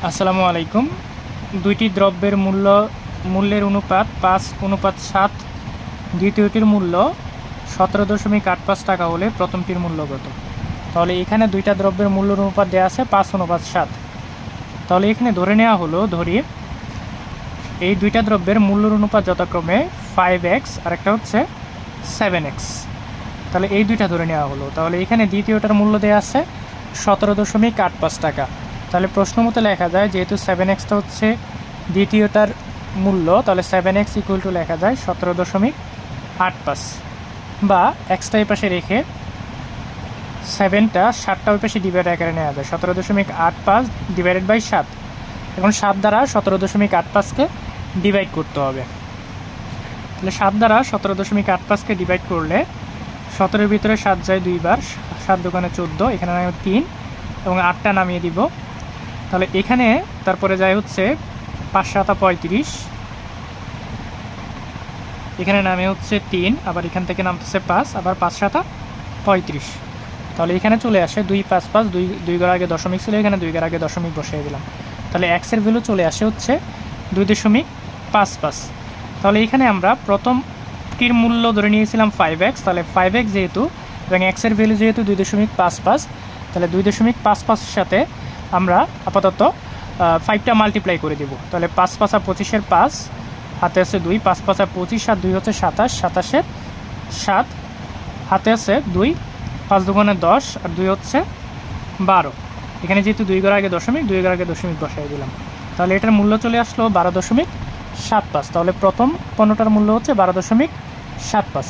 আসসালামু আলাইকুম। দুইটি দ্রব্যের মূল্যের অনুপাত 5:7, দ্বিতীয়টির মূল্য 17.85 টাকা হলে প্রথমটির মূল্য কত? তাহলে এখানে দুইটা দ্রব্যের মূল্যের অনুপাত দেওয়া আছে 5:7। তাহলে এখানে ধরে নেওয়া হলো, ধরি এই দুইটা দ্রব্যের মূল্যের অনুপাত যথাক্রমে 5x আর একটা হচ্ছে 7x। তাহলে এই দুইটা ধরে নেওয়া হলো। তাহলে এখানে দ্বিতীয়টার মূল্য দেওয়া আছে 17.85 টাকা। তাহলে প্রশ্ন মতো লেখা যায়, যেহেতু 7xটা হচ্ছে দ্বিতীয়টার মূল্য, তাহলে 7x ইকুয়াল টু লেখা যায় 17.85, বা এক্সটা এই পাশে রেখে 7টা 7টা ওই পাশে ডিভাইড আকারে নেওয়া যায়, 17.85 ডিভাইডেড বাই 7। এখন 7 দ্বারা 17.85কে ডিভাইড করতে হবে। তাহলে 7 দ্বারা 17.85কে ডিভাইড করলে 17-এর ভিতরে 7 যায় 2 বার, 7 দোকানে 14, এখানে 3 এবং 8টা নামিয়ে দিব। তাহলে এখানে তারপরে যায় হচ্ছে 5-7 35, এখানে নামে হচ্ছে 3, আবার এখান থেকে নামতেছে 5, আবার 5-7 35। তাহলে এখানে চলে আসে 2-5-5, 2 ঘর আগে দশমিক ছিল, এখানে 2 ঘর আগে দশমিক বসিয়ে দিলাম। তাহলে এক্সের ভ্যালু চলে আসে হচ্ছে 2.55। তাহলে এখানে আমরা প্রথমটির মূল্য ধরে নিয়েছিলাম 5x, তাহলে 5x যেহেতু এবং এক্সের ভ্যালু যেহেতু 2.55, তাহলে 2.55-এর সাথে আমরা আপাতত 5টা মাল্টিপ্লাই করে দেব। তাহলে 5-5 25-এর 5, হাতে আছে 2, 5-5 25 আর 2 হচ্ছে 27, 27-এর 7, হাতে আছে 2, 5 দুগুণে 10 আর 2 হচ্ছে 12। এখানে যেহেতু 2 ঘর আগে দশমিক, 2 ঘর আগে দশমিক বসাই দিলাম। তাহলে এটার মূল্য চলে আসলো 12.75। তাহলে প্রথম পণ্যটার মূল্য হচ্ছে 12.75।